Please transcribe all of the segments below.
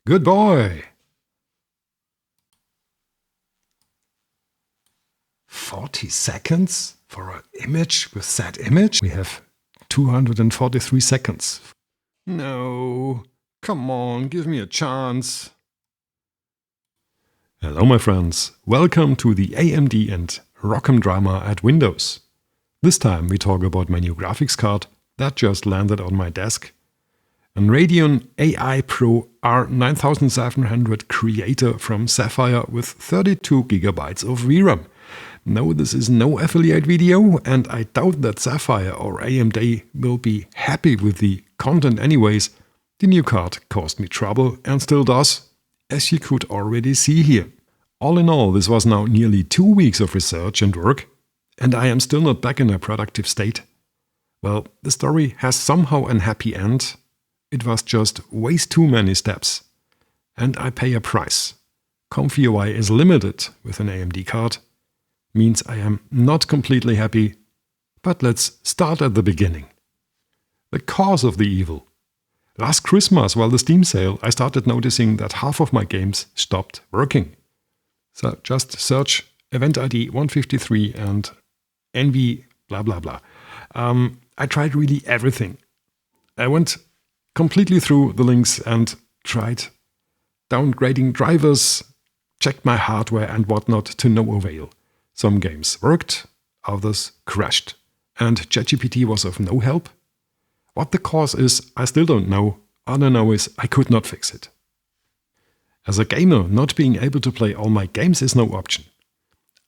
Good boy! 40 seconds for an image with that image? We have 243 seconds. No, come on, give me a chance. Hello my friends, welcome to the AMD and ROCm drama at Windows. This time we talk about my new graphics card that just landed on my desk. An Radeon AI Pro R9700 Creator from Sapphire with 32GB of VRAM. No, this is no affiliate video, and I doubt that Sapphire or AMD will be happy with the content anyways. The new card caused me trouble and still does, as you could already see here. All in all, this was now nearly 2 weeks of research and work, and I am still not back in a productive state. Well, the story has somehow a happy end. It was just way too many steps. And I pay a price. comfyUI is limited with an AMD card. Means I am not completely happy. But let's start at the beginning. The cause of the evil. Last Christmas, while the Steam sale, I started noticing that half of my games stopped working. So just search event ID 153 and NV blah blah blah. I tried really everything. I went completely through the links and tried downgrading drivers, checked my hardware and whatnot to no avail. Some games worked, others crashed, and ChatGPT was of no help. What the cause is, I still don't know. All I know is I could not fix it. As a gamer, not being able to play all my games is no option.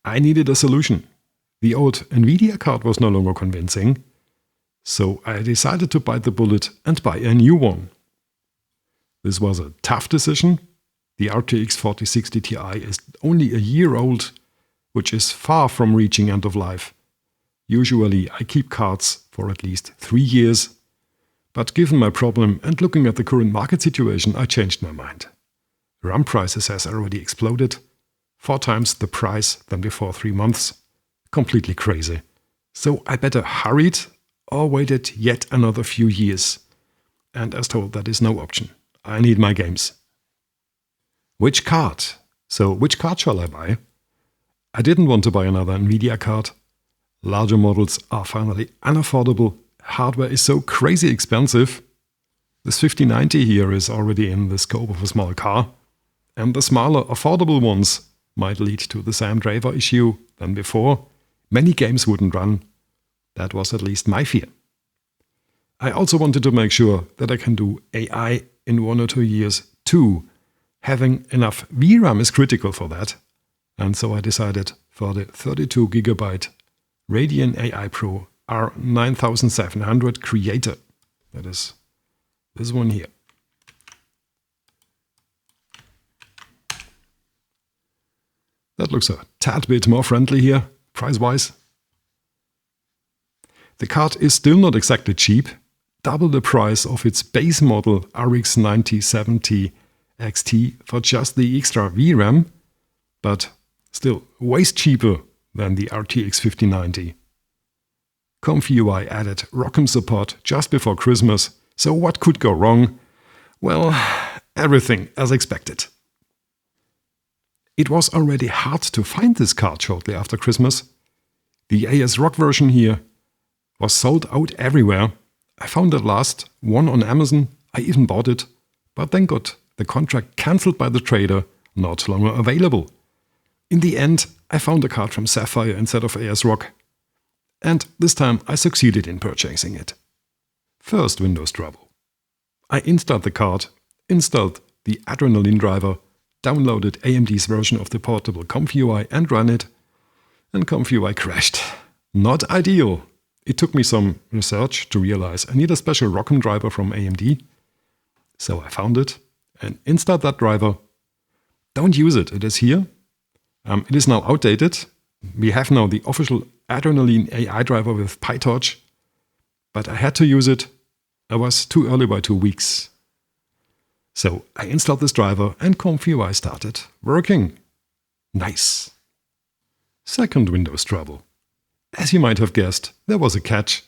I needed a solution. The old Nvidia card was no longer convincing, so I decided to bite the bullet and buy a new one. This was a tough decision. The RTX 4060 Ti is only a year old, which is far from reaching end of life. Usually I keep cards for at least 3 years. But given my problem and looking at the current market situation, I changed my mind. RAM prices has already exploded. 4 times the price than before 3 months. Completely crazy. So I better hurried or waited yet another few years. And as told, that is no option. I need my games. Which card? So which card shall I buy? I didn't want to buy another Nvidia card. Larger models are finally unaffordable. Hardware is so crazy expensive. This 5090 here is already in the scope of a small car. And the smaller, affordable ones might lead to the same driver issue than before. Many games wouldn't run. That was at least my fear. I also wanted to make sure that I can do AI in 1 or 2 years too. Having enough VRAM is critical for that. And so I decided for the 32GB Radeon AI Pro R9700 Creator. That is this one here. That looks a tad bit more friendly here, price-wise. The card is still not exactly cheap, double the price of its base model RX 9070 XT for just the extra VRAM, but still way cheaper than the RTX 5090. comfyUI added ROCm support just before Christmas, so what could go wrong? Well, everything as expected. It was already hard to find this card shortly after Christmas. The ASRock version here was sold out everywhere. I found at last one on Amazon. I even bought it, but then got the contract cancelled by the trader, not longer available. In the end, I found a card from Sapphire instead of ASRock. And this time I succeeded in purchasing it. First Windows trouble. I installed the card, installed the Adrenaline driver, downloaded AMD's version of the portable comfyUI and ran it, and comfyUI crashed. Not ideal. It took me some research to realize I need a special ROCm driver from AMD. So I found it and installed that driver. Don't use it, it is here. It is now outdated. We have now the official Adrenaline AI driver with PyTorch, but I had to use it. I was too early by 2 weeks. So I installed this driver and comfyUI started working. Nice. Second Windows trouble. As you might have guessed, there was a catch,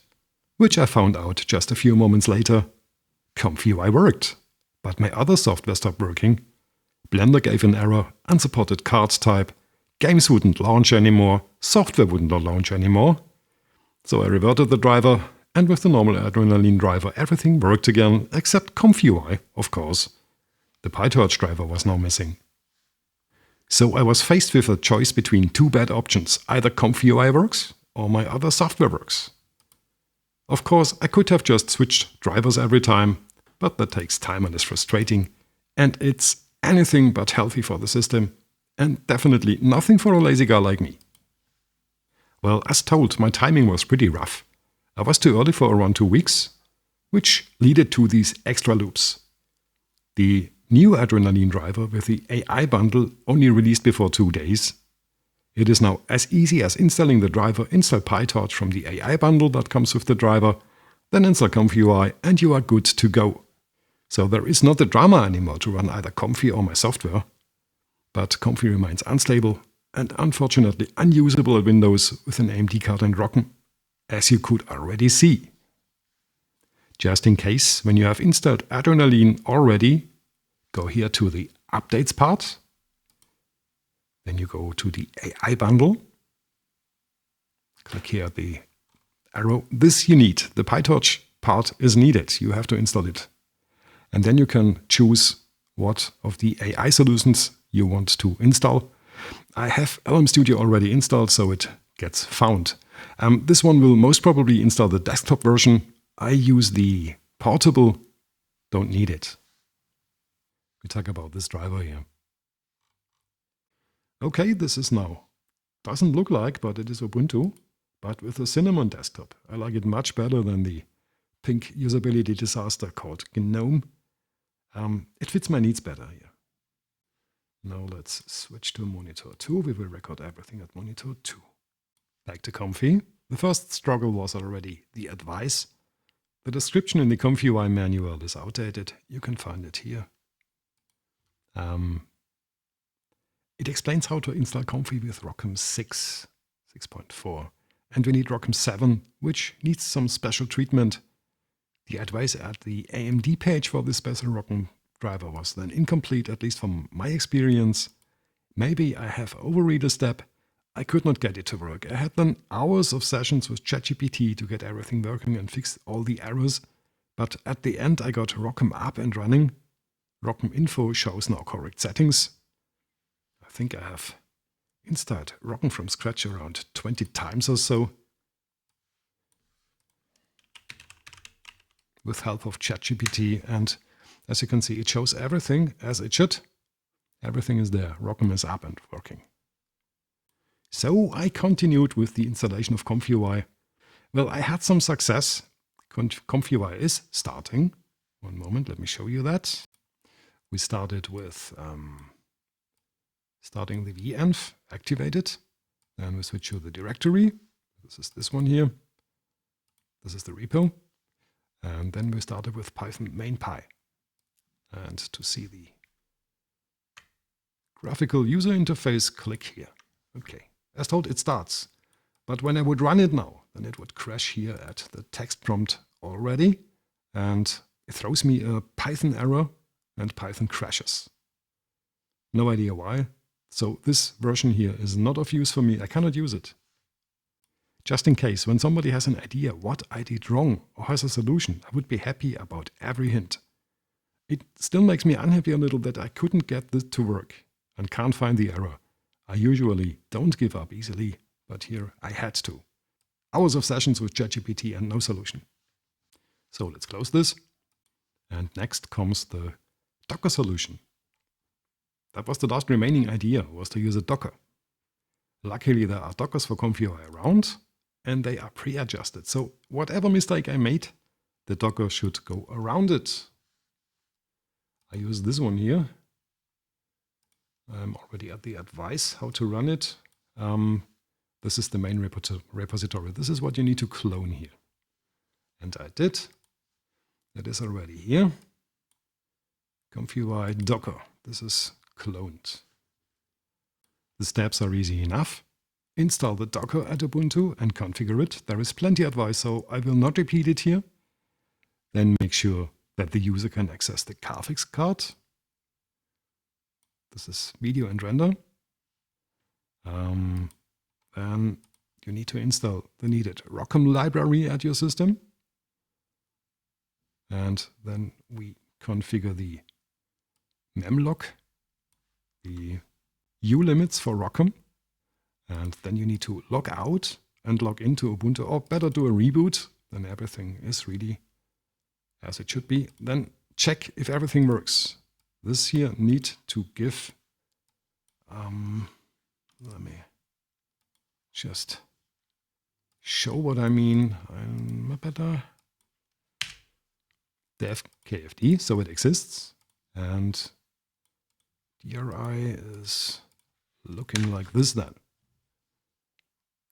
which I found out just a few moments later. comfyUI worked, but my other software stopped working. Blender gave an error, unsupported card type, games wouldn't launch anymore, software wouldn't launch anymore. So I reverted the driver, and with the normal Adrenaline driver everything worked again, except comfyUI, of course. The PyTorch driver was now missing. So I was faced with a choice between two bad options: either comfyUI works or my other software works. Of course, I could have just switched drivers every time, but that takes time and is frustrating, and it's anything but healthy for the system, and definitely nothing for a lazy guy like me. Well, as told, my timing was pretty rough. I was too early for around 2 weeks, which led to these extra loops. The new Adrenaline driver with the AI bundle only released before 2 days. It is now as easy as installing the driver, install PyTorch from the AI bundle that comes with the driver, then install comfyUI and you are good to go. So there is not the drama anymore to run either Comfy or my software. But Comfy remains unstable and unfortunately unusable at Windows with an AMD card and ROCm, as you could already see. Just in case, when you have installed Adrenaline already, go here to the Updates part. Then you go to the AI bundle. Click here the arrow. This you need. The PyTorch part is needed. You have to install it. And then you can choose what of the AI solutions you want to install. I have LM Studio already installed, so it gets found. This one will most probably install the desktop version. I use the portable, don't need it. We talk about this driver here. Okay, this is now. Doesn't look like, but it is Ubuntu, but with a Cinnamon desktop. I like it much better than the pink usability disaster called GNOME. It fits my needs better here. Now let's switch to monitor 2. We will record everything at monitor 2. Back to Comfy. The first struggle was already the advice. The description in the comfyUI manual is outdated. You can find it here. It explains how to install Comfy with ROCm 6.4. And we need ROCm 7, which needs some special treatment. The advice at the AMD page for this special ROCm driver was then incomplete, at least from my experience. Maybe I have overread a step. I could not get it to work. I had then hours of sessions with ChatGPT to get everything working and fix all the errors. But at the end I got ROCm up and running. ROCm info shows now correct settings. I think I have installed ROCm from scratch around 20 times or so, with help of ChatGPT, and as you can see, it shows everything as it should. Everything is there. ROCm is up and working. So I continued with the installation of comfyUI. Well, I had some success. comfyUI is starting. One moment, let me show you that. We started with starting the venv, activated. Then we switch to the directory. This is this one here. This is the repo. And then we started with Python main.py. And to see the graphical user interface, click here. Okay, as told, it starts. But when I would run it now, then it would crash here at the text prompt already. And it throws me a Python error and Python crashes. No idea why. So this version here is not of use for me. I cannot use it. Just in case, when somebody has an idea what I did wrong or has a solution, I would be happy about every hint. It still makes me unhappy a little that I couldn't get this to work and can't find the error. I usually don't give up easily, but here I had to. Hours of sessions with ChatGPT and no solution. So let's close this. And next comes the Docker solution. That was the last remaining idea, was to use a Docker. Luckily there are Dockers for comfyUI around, and they are pre-adjusted. So whatever mistake I made, the Docker should go around it. I use this one here. I'm already at the advice how to run it. This is the main repository. This is what you need to clone here. And I did. That is already here. comfyUI Docker. This is cloned. The steps are easy enough. Install the Docker at Ubuntu and configure it. There is plenty of advice, so I will not repeat it here. Then make sure that the user can access the graphics card. This is video and render. Then you need to install the needed ROCm library at your system. And then we configure the memlock, the ulimits for ROCm. And then you need to log out and log into Ubuntu, or better do a reboot. Then everything is really as it should be. Then check if everything works. This here need to give, let me just show what I mean. I'm better. Dev KFD, so it exists. And DRI is looking like this then.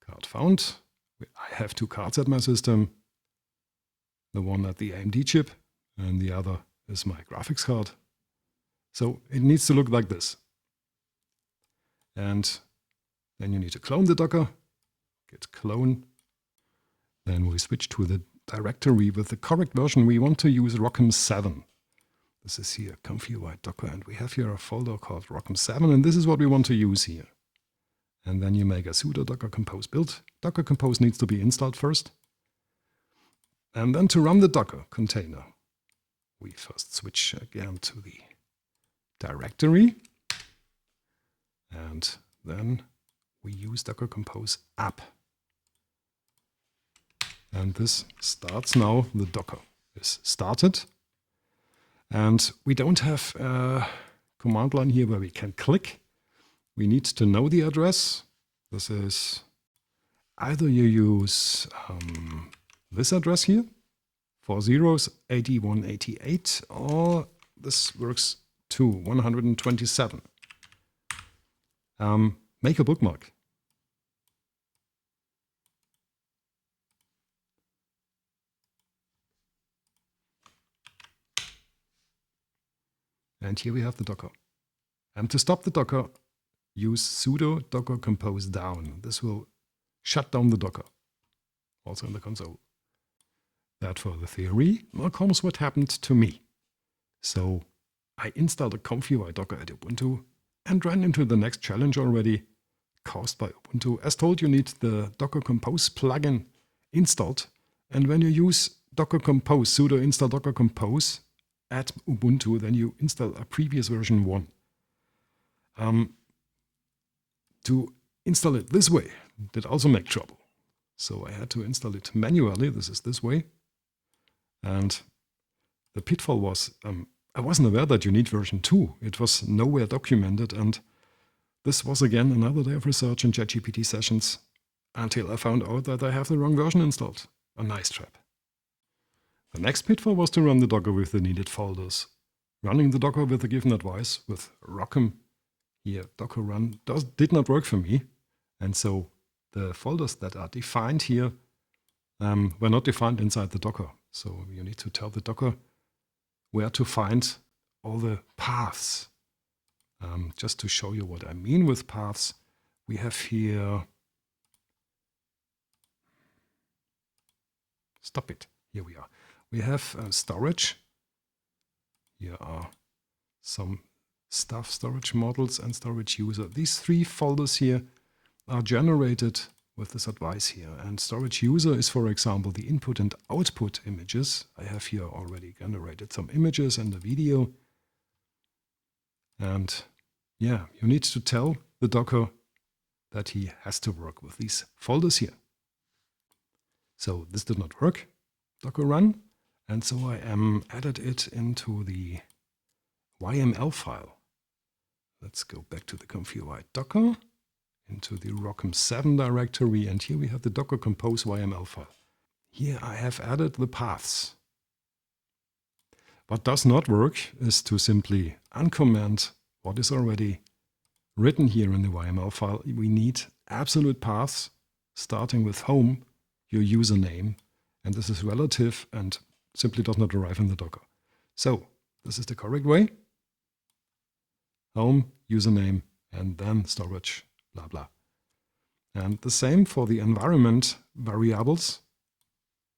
Card found. I have two cards at my system. The one at the AMD chip and the other is my graphics card. So it needs to look like this. And then you need to clone the Docker, git clone. Then we switch to the directory with the correct version. We want to use ROCm 7. This is here, comfyUI Docker, and we have here a folder called ROCm 7, and this is what we want to use here. And then you make a sudo docker compose build. Docker compose needs to be installed first. And then to run the Docker container, we first switch again to the directory. And then we use docker compose app. And this starts now. The Docker is started. And we don't have a command line here where we can click. We need to know the address. This is either you use this address here, 40s8188, or this works too, 127. Make a bookmark. And here we have the Docker. And to stop the Docker, use sudo docker compose down. This will shut down the Docker, also in the console. That for the theory. Now comes what happened to me. So I installed a comfyUI Docker at Ubuntu and ran into the next challenge already, caused by Ubuntu. As told, you need the docker compose plugin installed. And when you use docker compose, sudo install docker compose at Ubuntu, then you install a previous version 1. To install it this way did also make trouble. So I had to install it manually. This is this way. And the pitfall was, I wasn't aware that you need version 2. It was nowhere documented. And this was again another day of research and ChatGPT sessions until I found out that I have the wrong version installed. A nice trap. The next pitfall was to run the Docker with the needed folders. Running the Docker with the given advice with ROCm here, Docker run, did not work for me. And so the folders that are defined here were not defined inside the Docker. So you need to tell the Docker where to find all the paths. Just to show you what I mean with paths, we have here, stop it, here we are. We have storage. Here are some stuff, storage models and storage user. These 3 folders here are generated with this advice here. And storage user is, for example, the input and output images. I have here already generated some images and a video. And yeah, you need to tell the Docker that he has to work with these folders here. So this did not work. Docker run. And so I added it into the YML file. Let's go back to the comfyUI Docker, into the ROCm 7 directory, and here we have the docker compose YML file. Here I have added the paths. What does not work is to simply uncomment what is already written here in the YML file. We need absolute paths, starting with home, your username, and this is relative and simply does not arrive in the Docker. So this is the correct way. Home, username, and then storage, blah, blah. And the same for the environment variables.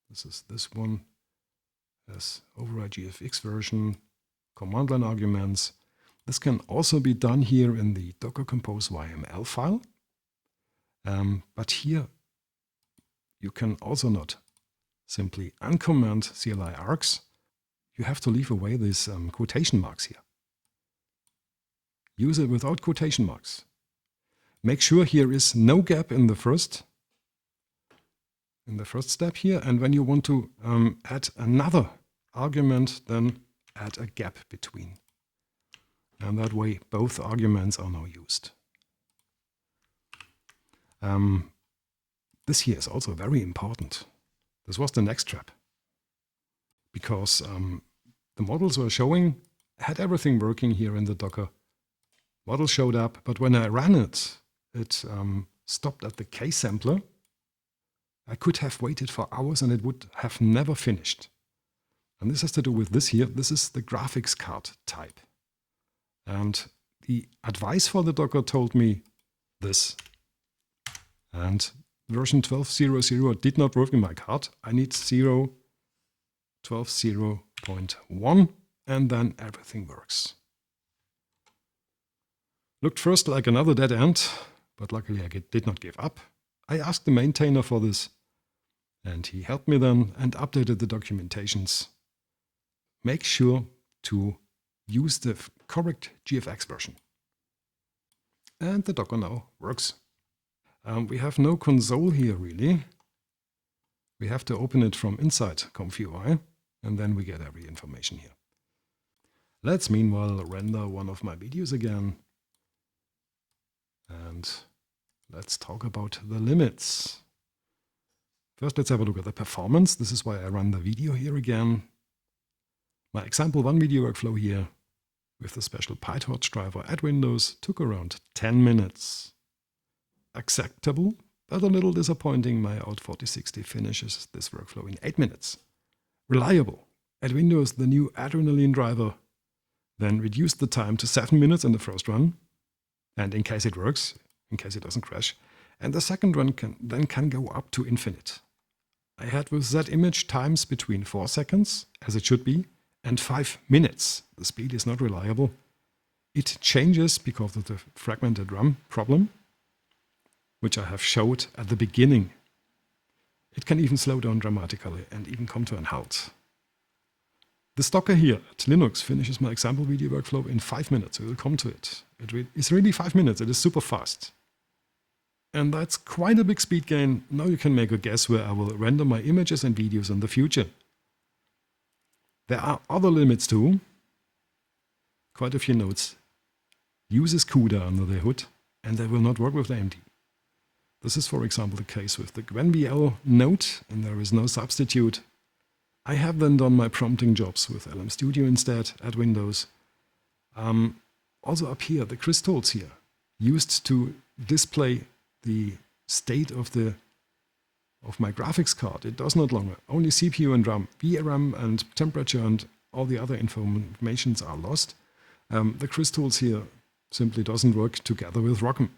This is this one. as override GFX version, command line arguments. This can also be done here in the docker compose YML file. But here you can also not simply uncomment CLI args. You have to leave away these quotation marks here. Use it without quotation marks. Make sure here is no gap in the first step here, and when you want to add another argument, then add a gap between. And that way both arguments are now used. This here is also very important. This was the next step. Because the models were showing, had everything working here in the Docker. Model showed up, but when I ran it, it stopped at the K-sampler. I could have waited for hours and it would have never finished. And this has to do with this here. This is the graphics card type. And the advice for the Docker told me this. And version 12.0.0 did not work in my card. I need 12.0.1 and then everything works. Looked first like another dead end, but luckily I did not give up. I asked the maintainer for this and he helped me then and updated the documentations. Make sure to use the correct GFX version. And the Docker now works. We have no console here really. We have to open it from inside comfyUI and then we get every information here. Let's meanwhile render one of my videos again. And let's talk about the limits. First, let's have a look at the performance. This is why I run the video here again. My example 1 video workflow here with the special PyTorch driver at Windows took around 10 minutes. Acceptable, but a little disappointing. My Out 4060 finishes this workflow in 8 minutes. Reliable. At Windows, the new Adrenaline driver then reduced the time to 7 minutes in the first run. And in case it works, in case it doesn't crash. And the second run can go up to infinite. I had with that image times between 4 seconds, as it should be, and 5 minutes. The speed is not reliable. It changes because of the fragmented RAM problem, which I have showed at the beginning. It can even slow down dramatically and even come to an halt. The Docker here at Linux finishes my example video workflow in 5 minutes. We will come to it. It's really 5 minutes. It is super fast. And that's quite a big speed gain. Now you can make a guess where I will render my images and videos in the future. There are other limits too. Quite a few nodes. Uses CUDA under the hood and they will not work with AMD. This is, for example, the case with the GwenVL node, and there is no substitute. I have then done my prompting jobs with LM Studio instead at Windows. Also up here, the crystals here, used to display the state of my graphics card. It does not longer. Only CPU and RAM, VRAM and temperature and all the other informations are lost. The crystals here simply doesn't work together with ROCm.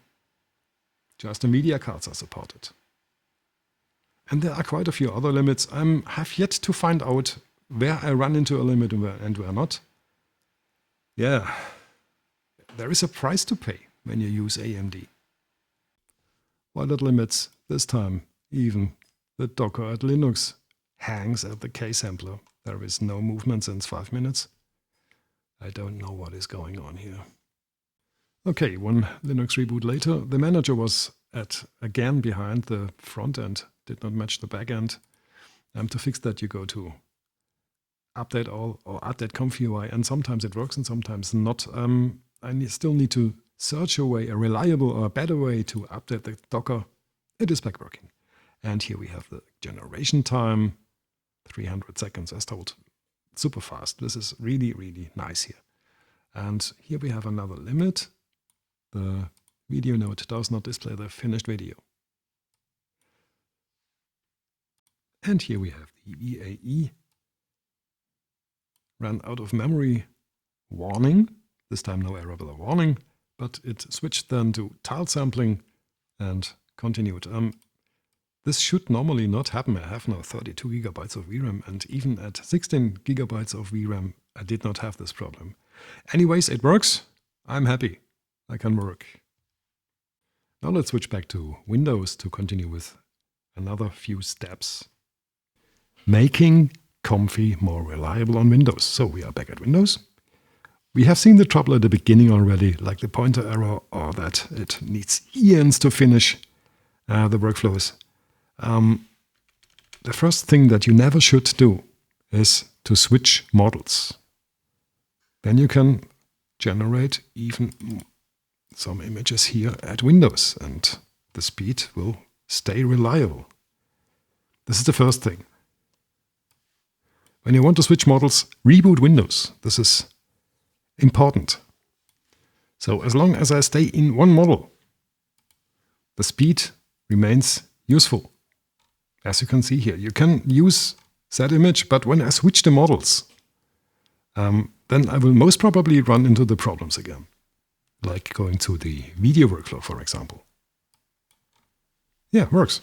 Just the media cards are supported. And there are quite a few other limits. I have yet to find out where I run into a limit and where not. Yeah, there is a price to pay when you use AMD. While at limits, this time even the Docker at Linux hangs at the K-sampler. There is no movement since 5 minutes. I don't know what is going on here. Okay, one Linux reboot later, the manager was again behind the front end, did not match the back end. To fix that, you go to update all or update comfyUI, and sometimes it works and sometimes not. I still need to search a way, a reliable or a better way to update the Docker. It is back working. And here we have the generation time, 300 seconds as told. Super fast. This is really, really nice here. And here we have another limit. The video node does not display the finished video. And here we have the VAE ran out of memory warning. This time no error with a warning, but it switched then to tiled sampling and continued. This should normally not happen. I have now 32 gigabytes of VRAM, and even at 16 gigabytes of VRAM, I did not have this problem. Anyways, it works. I'm happy. I can work. Now let's switch back to Windows to continue with another few steps. Making Comfy more reliable on Windows. So we are back at Windows. We have seen the trouble at the beginning already, like the pointer error or that it needs eons to finish the workflows. The first thing that you never should do is to switch models. Then you can generate even some images here at Windows and the speed will stay reliable. This is the first thing. When you want to switch models, reboot Windows. This is important. So as long as I stay in one model, the speed remains useful. As you can see here, you can use that image, but when I switch the models, then I will most probably run into the problems again, like going to the video workflow, for example. Yeah, works.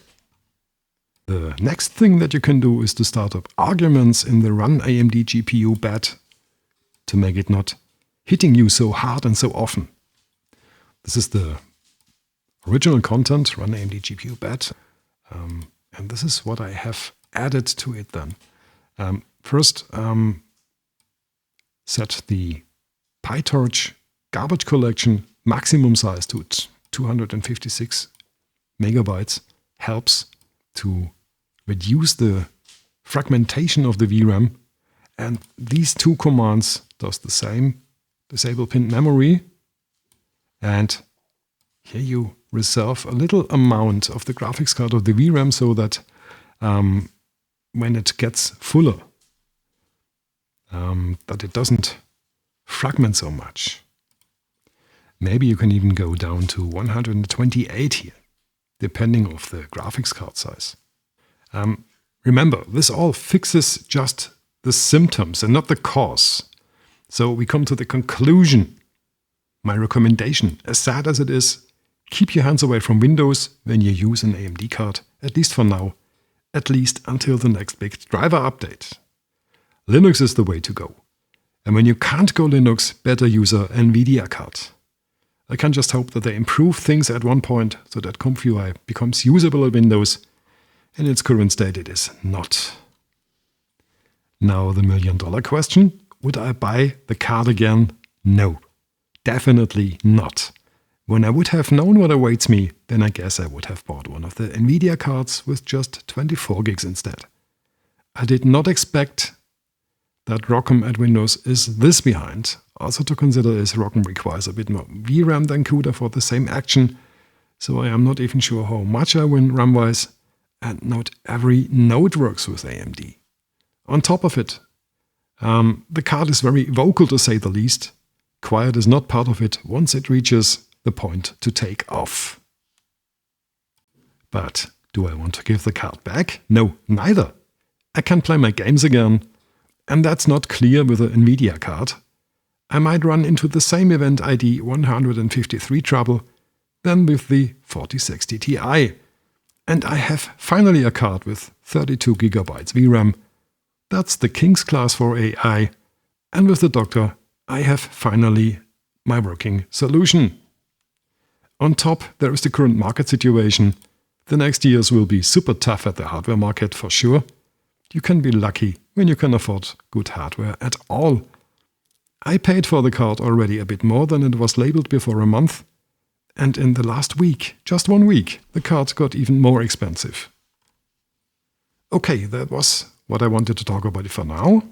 The next thing that you can do is to start up arguments in the run AMD GPU bed to make it not hitting you so hard and so often. This is the original content, run AMD GPU bed, and this is what I have added to it then. First, set the PyTorch garbage collection maximum size to 256 megabytes. Helps to reduce the fragmentation of the VRAM. And these two commands does the same. Disable pinned memory. And here you reserve a little amount of the graphics card of the VRAM so that when it gets fuller, that it doesn't fragment so much. Maybe you can even go down to 128 here, depending on the graphics card size. Remember, this all fixes just the symptoms and not the cause. So we come to the conclusion. My recommendation, as sad as it is, keep your hands away from Windows when you use an AMD card, at least for now, at least until the next big driver update. Linux is the way to go. And when you can't go Linux, better use an NVIDIA card. I can just hope that they improve things at one point so that comfyUI becomes usable on Windows. In its current state, it is not. Now the million-dollar question. Would I buy the card again? No, definitely not. When I would have known what awaits me, then I guess I would have bought one of the NVIDIA cards with just 24 gigs instead. I did not expect that ROCm at Windows is this behind. Also to consider is ROCm requires a bit more VRAM than CUDA for the same action, so I am not even sure how much I win RAM-wise, and not every node works with AMD. On top of it, the card is very vocal to say the least. Quiet is not part of it once it reaches the point to take off. But do I want to give the card back? No, neither. I can play my games again, and that's not clear with an NVIDIA card. I might run into the same event ID 153 trouble than with the 4060 Ti. And I have finally a card with 32 GB VRAM. That's the King's class for AI. And with the Doctor, I have finally my working solution. On top, there is the current market situation. The next years will be super tough at the hardware market for sure. You can be lucky when you can afford good hardware at all. I paid for the card already a bit more than it was labeled before a month. And in the last week, just 1 week, the card got even more expensive. Okay, that was what I wanted to talk about it for now.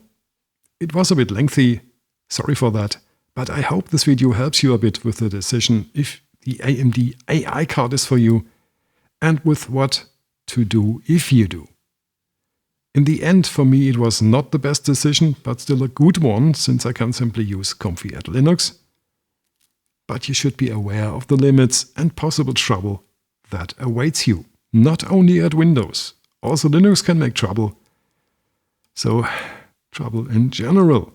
It was a bit lengthy, sorry for that, but I hope this video helps you a bit with the decision if the AMD AI card is for you and with what to do if you do. In the end, for me, it was not the best decision, but still a good one, since I can simply use Comfy at Linux. But you should be aware of the limits and possible trouble that awaits you, not only at Windows. Also Linux can make trouble. So, trouble in general.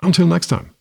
Until next time.